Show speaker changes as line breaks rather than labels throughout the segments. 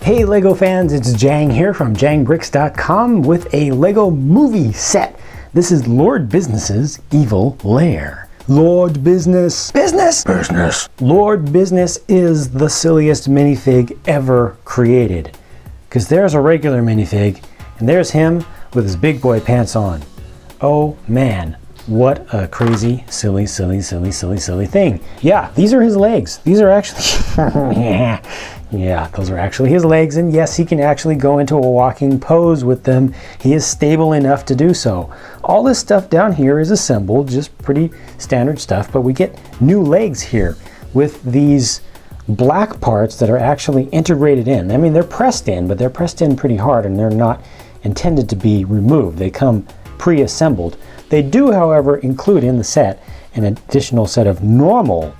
Hey Lego fans, it's Jang here from JangBricks.com with a Lego movie set. This is Lord Business's Evil Lair. Lord Business. Business? Business. Lord Business is the silliest minifig ever created. Because there's a regular minifig, and there's him with his big boy pants on. Oh man, what a crazy, silly thing. Yeah, these are his legs. These are actually... Yeah, those are actually his legs, and yes, he can actually go into a walking pose with them. He is stable enough to do so. All this stuff down here is assembled, just pretty standard stuff, but we get new legs here with these black parts that are actually integrated in. I mean, they're pressed in, but they're pressed in pretty hard, and they're not intended to be removed. They come pre-assembled. They do, however, include in the set an additional set of normal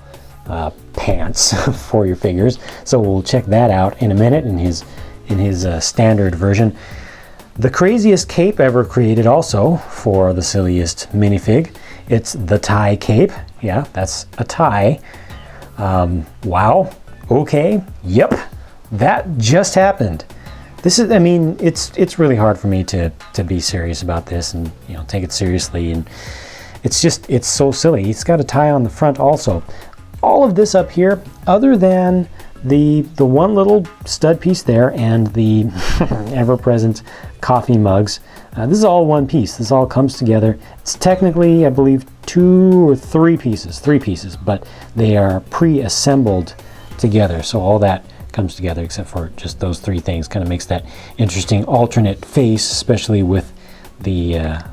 pants for your figures, so we'll check that out in a minute in his standard version. The craziest cape ever created also for the silliest minifig. It's the tie cape. Yeah, that's a tie. Wow. Okay. Yep. That just happened. This is, I mean, it's really hard for me to be serious about this and, you know, take it seriously, and it's so silly. It's got a tie on the front also. All of this up here, other than the one little stud piece there and the ever-present coffee mugs, this is all one piece. This all comes together. It's technically, I believe, three pieces, but they are pre-assembled together. So all that comes together except for just those three things. Kind of makes that interesting alternate face, especially with the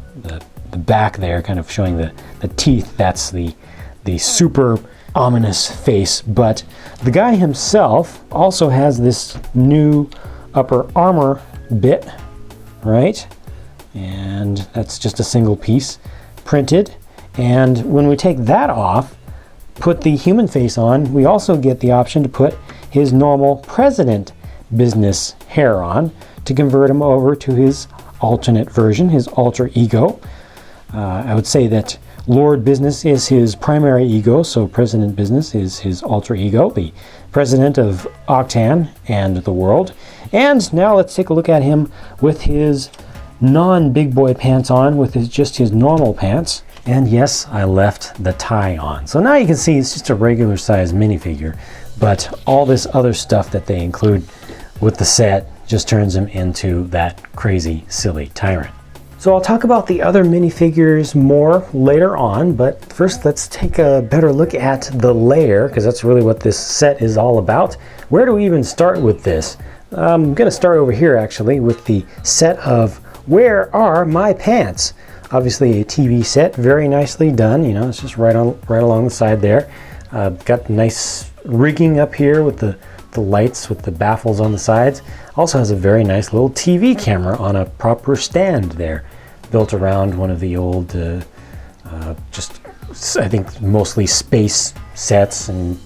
back there, kind of showing the teeth. That's the super ominous face. But the guy himself also has this new upper armor bit, right? And that's just a single piece printed. And when we take that off, put the human face on, we also get the option to put his normal president business hair on to convert him over to his alternate version, his alter ego. I would say that Lord Business is his primary ego, so President Business is his alter ego, the president of Octan and the world. And now let's take a look at him with his non-big boy pants on, with just his normal pants. And yes, I left the tie on. So now you can see it's just a regular size minifigure, but all this other stuff that they include with the set just turns him into that crazy, silly tyrant. So I'll talk about the other minifigures more later on, but first let's take a better look at the Lair, because that's really what this set is all about. Where do we even start with this? I'm going to start over here actually with the set of Where Are My Pants? Obviously a TV set, very nicely done. You know, it's just right along the side there. Got nice rigging up here with the lights with the baffles on the sides. Also has a very nice little TV camera on a proper stand there, built around one of the old, just I think mostly space sets and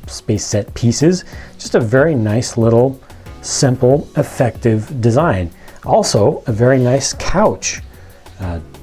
space set pieces. Just a very nice little, simple, effective design. Also a very nice couch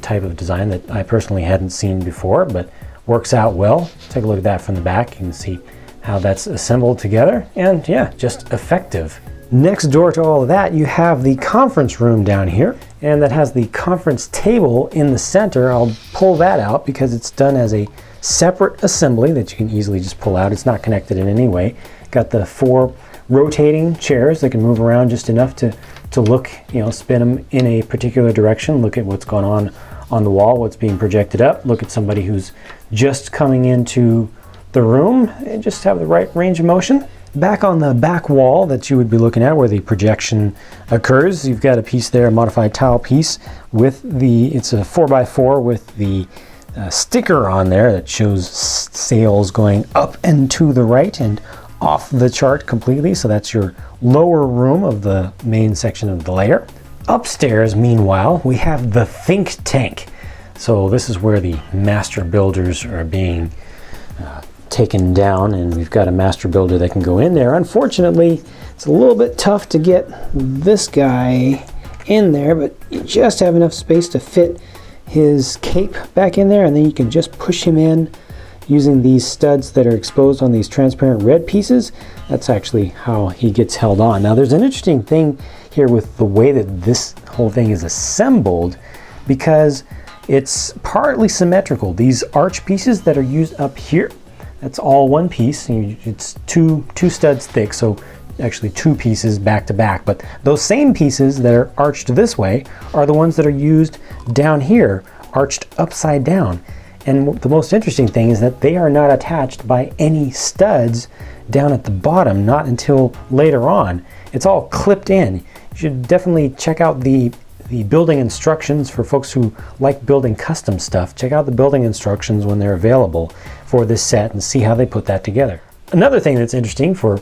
type of design that I personally hadn't seen before, but works out well. Take a look at that from the back. You can see how that's assembled together, and yeah, just effective. Next door to all of that, you have the conference room down here, and that has the conference table in the center. I'll pull that out because it's done as a separate assembly that you can easily just pull out. It's not connected in any way. Got the 4 rotating chairs that can move around just enough to look, you know, spin them in a particular direction, look at what's going on the wall, what's being projected up, look at somebody who's just coming into the room and just have the right range of motion. Back on the back wall that you would be looking at where the projection occurs, you've got a piece there, a modified tile piece with it's a 4x4 with the sticker on there that shows sails going up and to the right and off the chart completely. So that's your lower room of the main section of the layer. Upstairs, meanwhile, we have the think tank. So this is where the master builders are being taken down, and we've got a master builder that can go in there. Unfortunately, it's a little bit tough to get this guy in there, but you just have enough space to fit his cape back in there, and then you can just push him in using these studs that are exposed on these transparent red pieces. That's actually how he gets held on. Now there's an interesting thing here with the way that this whole thing is assembled, because it's partly symmetrical. These arch pieces that are used up here, that's all one piece. It's two studs thick, so actually two pieces back to back. But those same pieces that are arched this way are the ones that are used down here, arched upside down. And the most interesting thing is that they are not attached by any studs down at the bottom, not until later on. It's all clipped in. You should definitely check out the building instructions for folks who like building custom stuff. Check out the building instructions when they're available for this set and see how they put that together. Another thing that's interesting for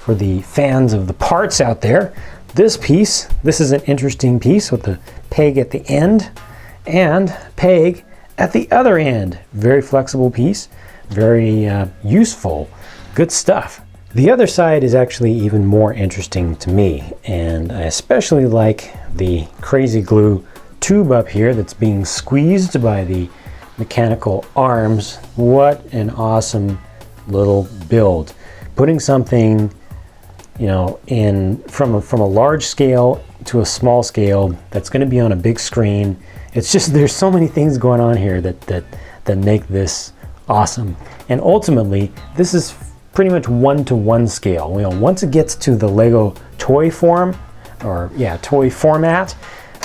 the fans of the parts out there, this piece, this is an interesting piece with the peg at the end and peg at the other end. Very flexible piece, very useful, good stuff. The other side is actually even more interesting to me, and I especially like the crazy glue tube up here that's being squeezed by the mechanical arms. What an awesome little build. Putting something, you know, from a large scale to a small scale that's going to be on a big screen. It's just, there's so many things going on here that make this awesome. And ultimately, this is pretty much 1-to-1 scale. You know, once it gets to the Lego toy form, or yeah, toy format,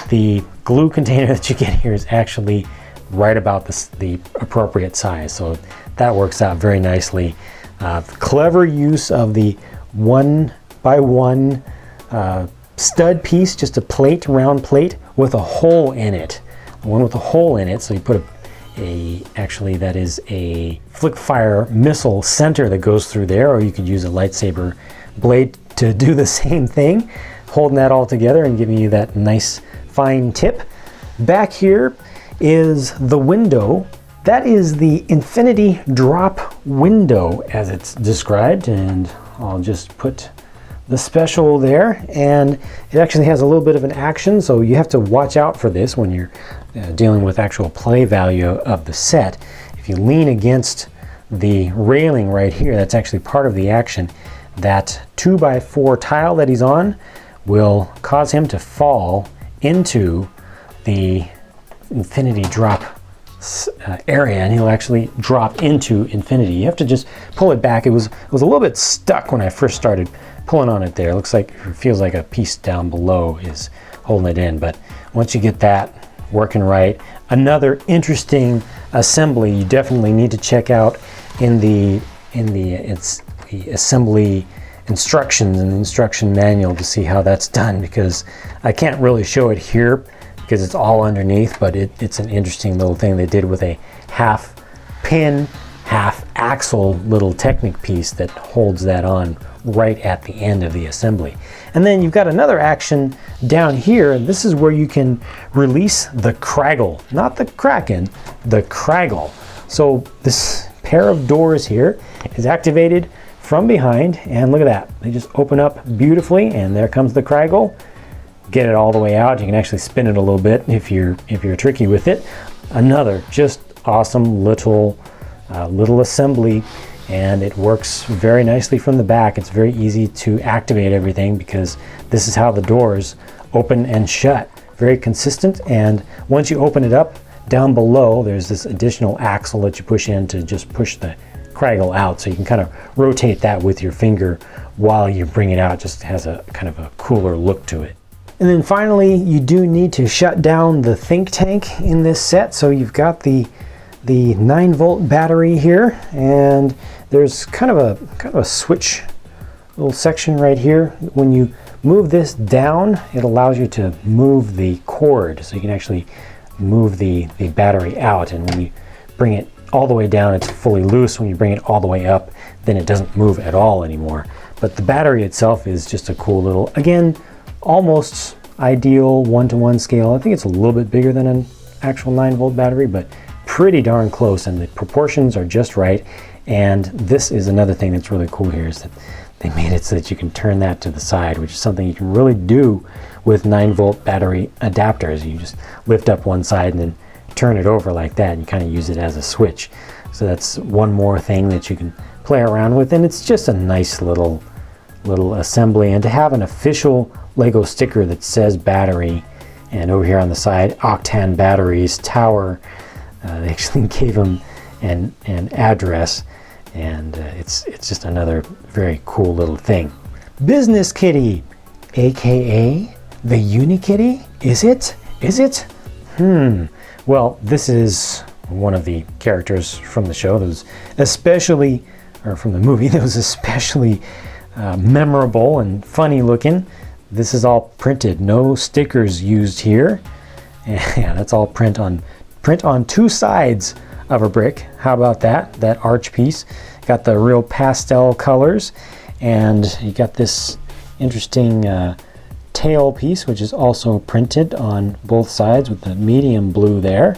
the glue container that you get here is actually right about the appropriate size. So that works out very nicely. Clever use of the 1-by-1 stud piece, just a plate, round plate with a hole in it. One with a hole in it, so you put actually that is a flick fire missile center that goes through there, or you could use a lightsaber blade to do the same thing, holding that all together and giving you that nice fine tip. Back here is the window. That is the infinity drop window as it's described, and I'll just put the special there, and it actually has a little bit of an action, so you have to watch out for this when you're dealing with actual play value of the set. If you lean against the railing right here, that's actually part of the action. That 2x4 tile that he's on will cause him to fall into the infinity drop area, and he'll actually drop into infinity. You have to just pull it back. It was a little bit stuck when I first started pulling on it there. It looks like, it feels like a piece down below is holding it in, but once you get that working right. Another interesting assembly you definitely need to check out in the assembly instructions and instruction manual to see how that's done, because I can't really show it here because it's all underneath, but it's an interesting little thing they did with a half pin, half axle little Technic piece that holds that on right at the end of the assembly. And then you've got another action down here, and this is where you can release the Kraggle, not the Kraken, the Kraggle. So this pair of doors here is activated from behind, and look at that. They just open up beautifully, and there comes the Kraggle. Get it all the way out. You can actually spin it a little bit if you're tricky with it. Another just awesome little assembly, and it works very nicely from the back. It's very easy to activate everything because this is how the doors open and shut. Very consistent, and once you open it up, down below there's this additional axle that you push in to just push the Kraggle out, so you can kind of rotate that with your finger while you bring it out. It just has a kind of a cooler look to it. And then finally, you do need to shut down the think tank in this set. So you've got the 9-volt battery here, and there's kind of a switch little section right here. When you move this down, it allows you to move the cord, so you can actually move the battery out. And when you bring it all the way down, it's fully loose. When you bring it all the way up, then it doesn't move at all anymore. But the battery itself is just a cool little, again, almost ideal 1-to-1 scale. I think it's a little bit bigger than an actual 9-volt battery, but pretty darn close, and the proportions are just right. And this is another thing that's really cool here, is that they made it so that you can turn that to the side, which is something you can really do with 9-volt battery adapters. You just lift up one side and then turn it over like that, and you kind of use it as a switch. So that's one more thing that you can play around with, and it's just a nice little assembly. And to have an official Lego sticker that says battery, and over here on the side, Octan Batteries Tower, they actually gave them an address, and it's just another very cool little thing. Business Kitty, aka the Unikitty. Is it? Well, this is one of the characters from the show that was especially, or from the movie, that was especially memorable and funny looking. This is all printed, no stickers used here. Yeah, that's all print on 2 sides of a brick. How about that arch piece? Got the real pastel colors, and you got this interesting tail piece, which is also printed on both sides with the medium blue there.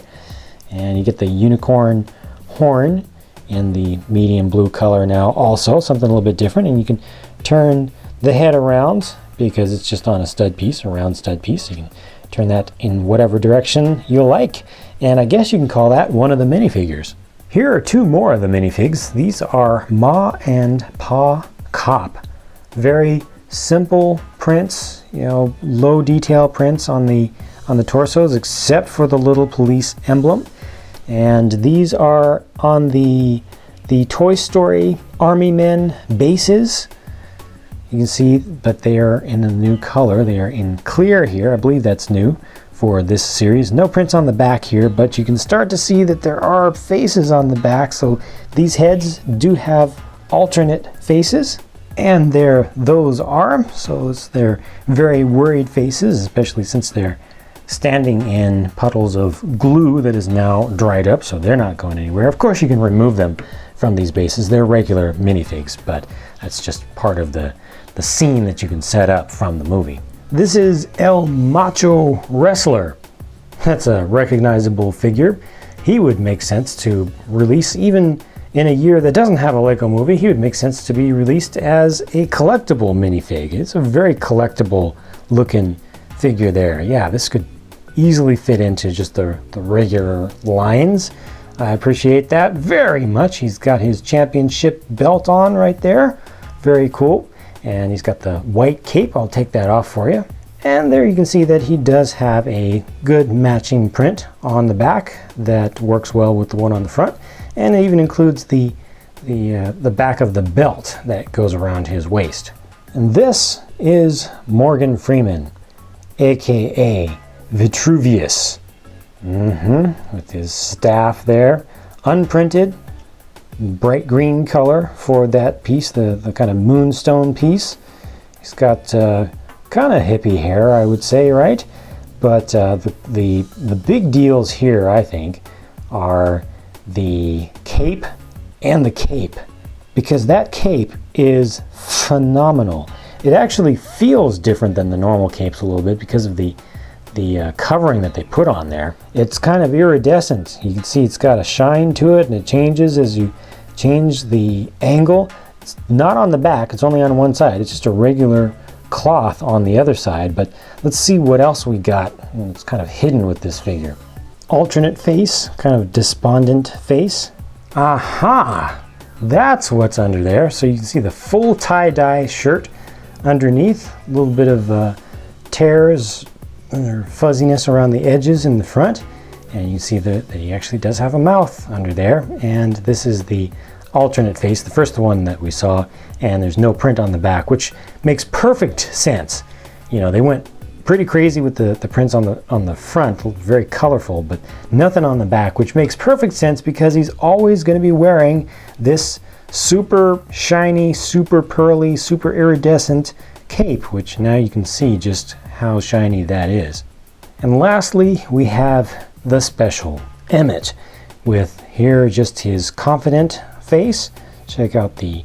And you get the unicorn horn in the medium blue color now, also something a little bit different. And you can turn the head around because it's just on a stud piece, a round stud piece. You can turn that in whatever direction you like. And I guess you can call that one of the minifigures. Here are 2 more of the minifigs. These are Ma and Pa Cop. Very simple prints, low detail prints on the torsos, except for the little police emblem. And these are on the Toy Story Army Men bases. You can see, but they are in a new color. They are in clear here. I believe that's new for this series. No prints on the back here, but you can start to see that there are faces on the back. So these heads do have alternate faces, and those are. So they're very worried faces, especially since they're standing in puddles of glue that is now dried up, so they're not going anywhere. Of course, you can remove them from these bases. They're regular minifigs, but that's just part of the scene that you can set up from the movie. This is El Macho Wrestler. That's a recognizable figure. He would make sense to release even in a year that doesn't have a Lego movie. He would make sense to be released as a collectible minifig. It's a very collectible looking figure there. Yeah, this could easily fit into just the regular lines. I appreciate that very much. He's got his championship belt on right there. Very cool. And he's got the white cape. I'll take that off for you. And there you can see that he does have a good matching print on the back that works well with the one on the front. And it even includes the back of the belt that goes around his waist. And this is Morgan Freeman, aka Vitruvius, with his staff there, unprinted, bright green color for that piece, the kind of moonstone piece. He's got kind of hippie hair, I would say, right? But the big deals here, I think, are the cape and the cape, because that cape is phenomenal. It actually feels different than the normal capes a little bit because of the covering that they put on there. It's kind of iridescent. You can see it's got a shine to it, and it changes as you change the angle. It's not on the back, it's only on one side. It's just a regular cloth on the other side. But let's see what else we got. It's kind of hidden with this figure. Alternate face, kind of despondent face. Aha! That's what's under there. So you can see the full tie-dye shirt underneath, a little bit of tears or fuzziness around the edges in the front, and you see that he actually does have a mouth under there. And this is the alternate face, the first one that we saw, and there's no print on the back, which makes perfect sense. They went pretty crazy with the prints on the front, very colorful, but nothing on the back, which makes perfect sense because he's always going to be wearing this super shiny, super pearly, super iridescent cape, which now you can see just how shiny that is. And lastly, we have the special Emmet, with here just his confident face. Check out the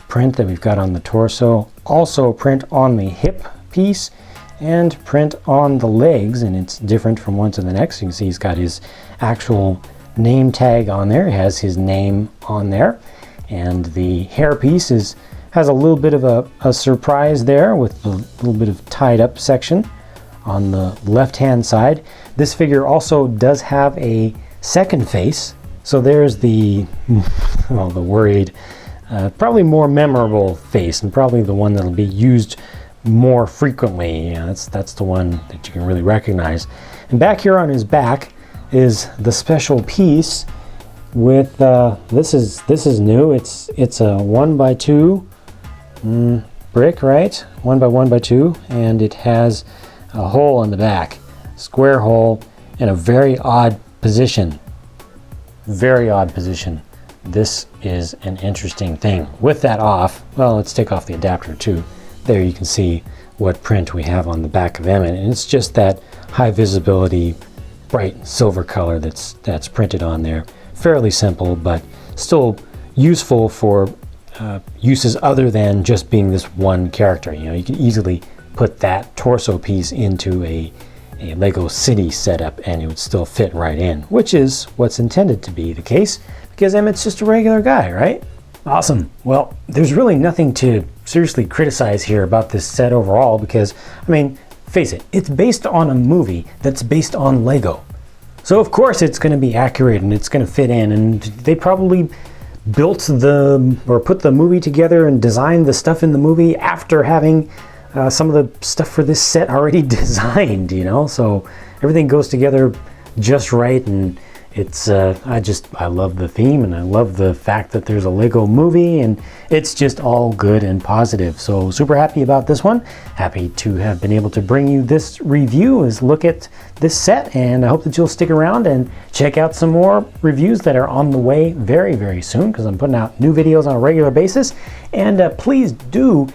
print that we've got on the torso, also print on the hip piece, and print on the legs, and it's different from one to the next. You can see he's got his actual name tag on there. He has his name on there, and the hair piece has a little bit of a surprise there with a little bit of tied up section on the left hand side. This figure also does have a second face, So there's the, well, the worried, probably more memorable face, and probably the one that'll be used more frequently. Yeah, that's the one that you can really recognize. And back here on his back is the special piece with this is new. It's a 1x2 brick, right? 1x1x2, and it has a hole in the back, square hole, in a very odd position. Very odd position. This is an interesting thing. With that off, well, let's take off the adapter too. There you can see what print we have on the back of Emmet, and it's just that high visibility, bright silver color that's printed on there. Fairly simple, but still useful for uses other than just being this one character. You know, you can easily put that torso piece into a Lego city setup and it would still fit right in, which is what's intended to be the case, because Emmet's just a regular guy, right? Awesome. Well, there's really nothing to seriously criticize here about this set overall, because, I mean, face it, it's based on a movie that's based on Lego. So of course it's going to be accurate and it's going to fit in, and they probably built put the movie together and designed the stuff in the movie after having some of the stuff for this set already designed, you know, so everything goes together just right. And it's I love the theme, and I love the fact that there's a Lego movie, and it's just all good and positive. So super happy about this one. Happy to have been able to bring you this review, as look at this set, and I hope that you'll stick around and check out some more reviews that are on the way very, very soon, because I'm putting out new videos on a regular basis. And please do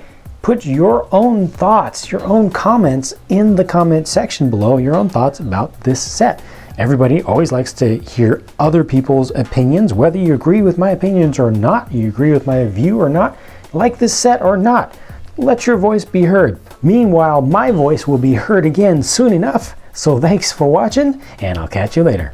put your own thoughts, your own comments in the comment section below, your own thoughts about this set. Everybody always likes to hear other people's opinions, whether you agree with my opinions or not, you agree with my view or not, like this set or not. Let your voice be heard. Meanwhile, my voice will be heard again soon enough. So thanks for watching, and I'll catch you later.